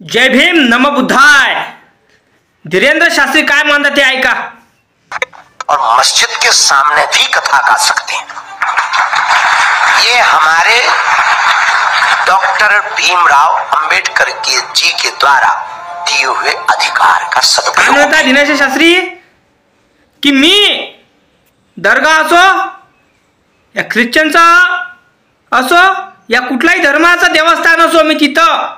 जय भीम नम बुद्धाय। धीरेंद्र शास्त्री काय मानतात ते ऐका। और मस्जिद के सामने भी कथा गा सकते हैं। ये हमारे डॉक्टर भीमराव अंबेडकर जी के द्वारा दिए हुए अधिकार का सदुपयोग है। दिनेश शास्त्री कि मी दर्गा असो या ख्रिश्चनचा असो या कुठलाही धर्माचा देवस्थान असो, मी तिथं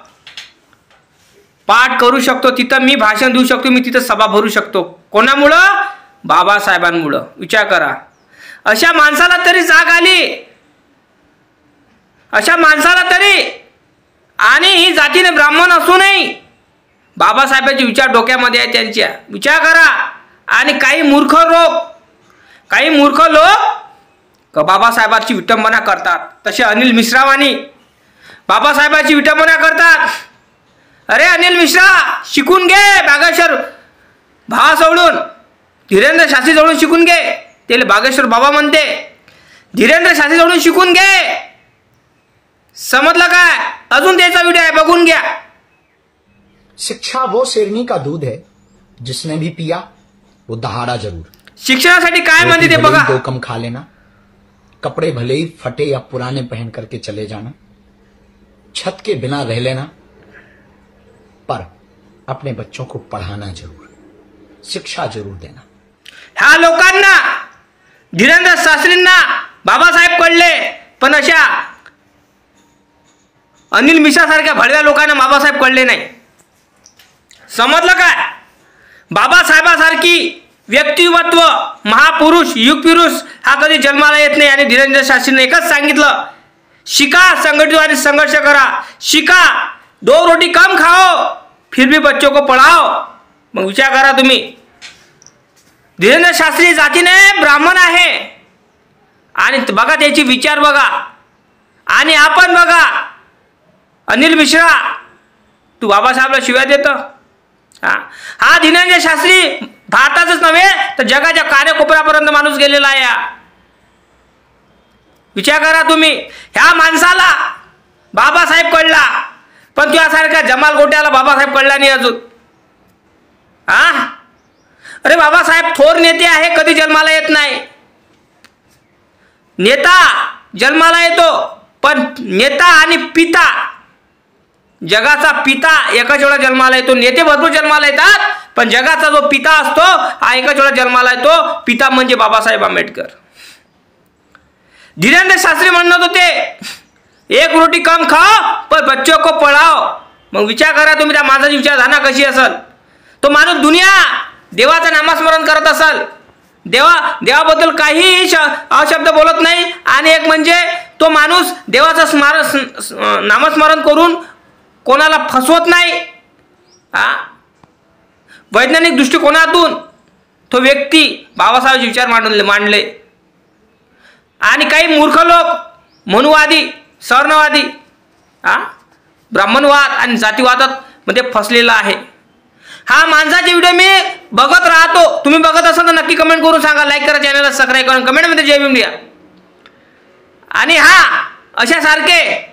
पाठ करू शकतो, तिथं मी भाषण देऊ शकतो, मी तिथं सभा भरू शकतो। कोणामुळं? बाबासाहेबांमुळं। विचार करा, अशा माणसाला तरी जाग आली, अशा माणसाला तरी, आणि ही जातीने ब्राह्मण असूनही बाबासाहेबांचे विचार डोक्यामध्ये आहे त्यांच्या। विचार करा। आणि काही मूर्ख लोक बाबासाहेबांची विटंबना करतात, तसे अनिल मिश्रावानी बाबासाहेबांची विटंबना करतात। अरे अनिल मिश्रा, शिकून घे बागेश्वर भावाजवळून, धीरेंद्र शास्त्री जवळून शिकून घे। त्याला बागेश्वर बाबा म्हणते, धीरेंद्र शास्त्री जवळून शिकून घे। समजलं काय? अजून त्याचा व्हिडिओ आहे, बघून घ्या। शिक्षा वो शेरनी का दूध है जिसने भी पिया वो दहाड़ा जरूर। शिक्षणासाठी काय म्हणते ते बघा। 2 कम खा लेना, कपड़े भले ही फटे या पुराने पहन करके चले जाना, छत के बिना रह लेना, पर अपने बच्चों को पढ़ाना जरूर, शिक्षा जरूर देना। ह्या लोकांना, धीरेंद्र शास्त्रींना बाबासाहेब कळले, पण अशा अनिल मिश्रा सारख्या भडव्या लोकांना बाबासाहेब कळले नाही। समजलं काय? बाबासाहेबासारखी व्यक्तिमत्व, महापुरुष, युगपुरुष हा कधी जन्माला येत नाही। आणि धीरेंद्र शास्त्रीने एकच सांगितलं, शिका, संघटित आणि संघर्ष करा, शिका, 2 रोटी कम खाओ फिर भी बच्चों को पढ़ाओ। मग विचार करा तुम्ही, धीरेंद्र शास्त्री जातीने ब्राह्मण आहे, आणि बघा त्याची विचार बघा। आणि आपण बघा, अनिल मिश्रा तू बाबासाहेबला शिव्या देतो। हा धीरेंद्र शास्त्री भारतातच नव्हे तर जगाच्या कानेकोपऱ्यापर्यंत माणूस गेलेला आहे। विचार करा तुम्ही, ह्या माणसाला बाबासाहेब कळला, पण तुझ्यासारख्या जमाल गोट्याला बाबासाहेब कळला नाही अजून। अरे बाबासाहेब थोर नेते आहे, कधी जन्माला येत नाही। नेता जन्माला येतो, पण नेता आणि पिता, जगाचा पिता एकाच वेळा जन्माला येतो। नेते भरपूर जन्माला येतात, पण जगाचा जो पिता असतो हा एकाच वेळा जन्माला येतो। पिता म्हणजे बाबासाहेब आंबेडकर। धीरेंद्र शास्त्री म्हणत होते, 1 रोटी कम खाओ पर बच्चों को पढ़ाओ। मग विचार करा तुम्ही, त्या माणसाची विचारधारणा कशी असेल। तो माणूस दुनिया देवाचं नामस्मरण करत असेल, देवाबद्दल काही अशब्द बोलत नाही, आणि एक म्हणजे तो माणूस देवाचं नामस्मरण करून कोणाला फसवत नाही। वैज्ञानिक दृष्टिकोनातून तो व्यक्ती बाबासाहेबांचे विचार मांडले। आणि काही मूर्ख लोक, मनुवादी, सर्णवादी, ब्राह्मणवाद आणि जातीवादात मध्ये फसलेला आहे। हा माणसाचे व्हिडिओ मी बघत राहतो, तुम्ही बघत असाल तर नक्की कमेंट करून सांगा, लाईक करा, चॅनलला सबस्क्राईब करा, कमेंटमध्ये जय भीम लिहा। आणि अशा सारखे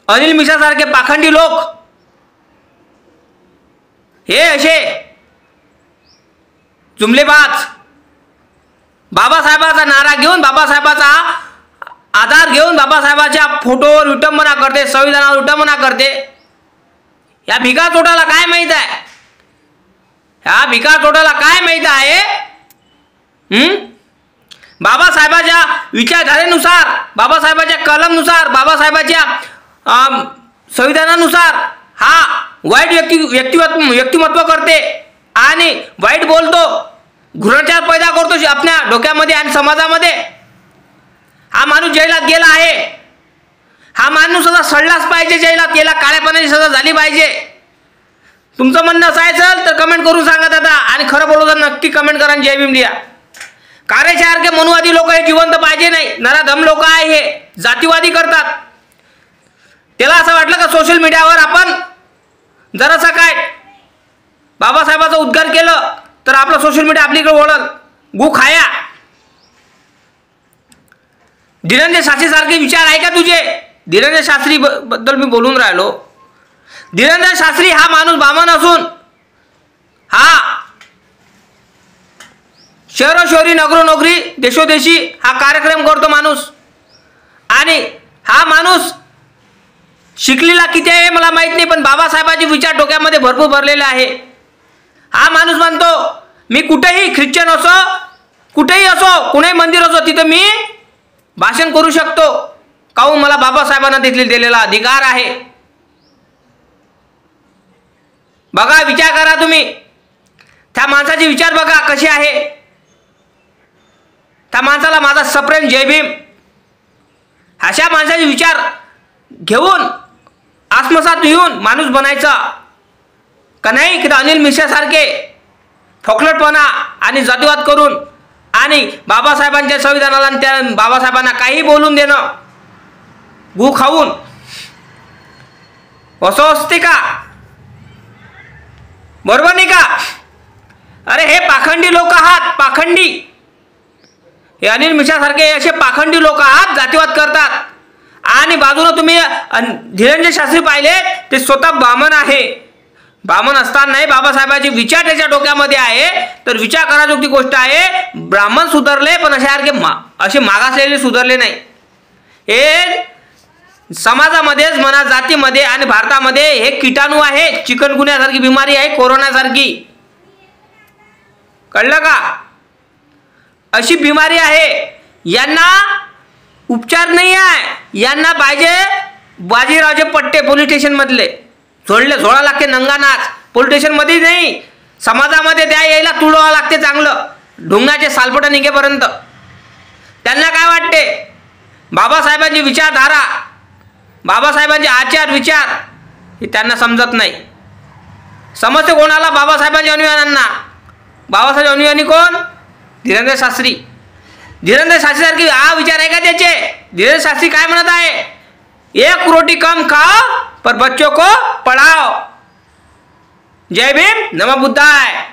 अनिल मिश्रा सारखे पाखंडी लोक, हे असे जुमलेबाज, बाबासाहेबाचा नारा घेऊन, बाबासाहेबाचा आधार घेऊन बाबासाहेबाच्या फोटोवर विटंबना करते, संविधानावर विटंबना करते। या भिका चोटाला काय माहित आहे? ह्या भिका चोटाला काय माहित आहे? बाबासाहेबाच्या विचारधारेनुसार, बाबासाहेबाच्या कलमनुसार, बाबासाहेबाच्या संविधानानुसार हा वाईट व्यक्तिमत्व करते आणि वाईट बोलतो, घृणाचार पैदा करतो आपल्या डोक्यामध्ये आणि समाजामध्ये। हा माणूस जैलात गेला आहे, हा माणूस सदा सडलाच पाहिजे जैलात, त्याला काळ्यापणाची सजा झाली पाहिजे। तुमचं म्हणणं असायचं तर कमेंट करून सांगा दादा, आणि खरं बोलू तर नक्की कमेंट करा, जय भीम लिहा। कार्यसारखे मनुवादी लोक हे जिवंत पाहिजे नाही, नराधम लोक आहे, हे जातीवादी करतात। त्याला असं वाटलं का सोशल मीडियावर आपण जरासा काय बाबासाहेबाचा उद्गार केलं तर आपलं सोशल मीडिया आपल्याकडे वळल, गु खाया। धीरेंद्र शास्त्री सारखे विचार आहे का तुझे? धीरेंद्र शास्त्री बद्दल मी बोलून राहिलो, धीरेंद्र शास्त्री हा माणूस बामण असून हा शहरोशहरी नगरोनगरी देशोदेशी हा कार्यक्रम करतो माणूस. आणि हा माणूस शिकलेला किती आहे मला माहित नाही, पण बाबासाहेबांचे विचार डोक्यामध्ये भरपूर भरलेले आहे. हा माणूस म्हणतो मी कुठेही ख्रिश्चन असो, कुठेही असो, कुठेही मंदिर असो, तिथं मी भाषण करू शकतो. काहून मला बाबासाहेबांना तिथले दिलेला अधिकार आहे. बघा, विचार करा तुम्ही, त्या माणसाचे विचार बघा कसे आहे. त्या माणसाला माझा सप्रेम जय भीम. अशा माणसाचे विचार घेऊन आत्मसात घेऊन माणूस बनायचा का नाही, की अनिल मिश्रासारखे फोकलटपणा आणि जातीवाद करून आणि बाबासाहेबांच्या संविधानाला आणि त्या बाबासाहेबांना काही बोलून देणं, गू खाऊन असं असते का? बरोबर नाही का? अरे हे पाखंडी लोक आहात, पाखंडी. हे अनिल मिश्रासारखे असे पाखंडी लोक आहात, जातीवाद करतात. आणि बाजूला तुम्ही धीरेंद्र शास्त्री पाहिले, ते स्वतः ब्राह्मण आहे. ब्राह्मण असताना नाही बाबासाहेबांचे विचार त्याच्या डोक्यामध्ये आहे. तर विचार कराजोगती गोष्ट आहे. ब्राह्मण सुधारले, पण असे मागासलेले सुधारले नाही. हे समाजामध्येच म्हणा, जातीमध्ये आणि भारतामध्ये हे किटाणू आहे. चिकनगुन्यासारखी बिमारी आहे, कोरोनासारखी. कळलं का? अशी बिमारी आहे. यांना उपचार नाही आहे. यांना पाहिजे बाजीरावचे पट्टे पोलीस स्टेशन मधले झोळा लागते, नंगा नाच. पोलीस स्टेशन मध्ये नाही, समाजामध्ये द्या, यायला तुडवावं लागते चांगलं, ढुंगाचे सालपट निघेपर्यंत. त्यांना काय वाटते, बाबासाहेबांची विचारधारा, बाबासाहेबांचे आचार विचार हे त्यांना समजत नाही. समजते कोणाला? बाबासाहेबांच्या अनुयायांना. बाबासाहेब अनुयायी कोण? धीरेंद्र शास्त्री. धीरेंद्र शास्त्री सारखी हा विचार आहे का त्याचे? धीरेंद्र शास्त्री काय म्हणत आहे? एक रोटी कम खाओ पर बच्चों को पढ़ाओ. जय भीम, नमः बुद्धाय.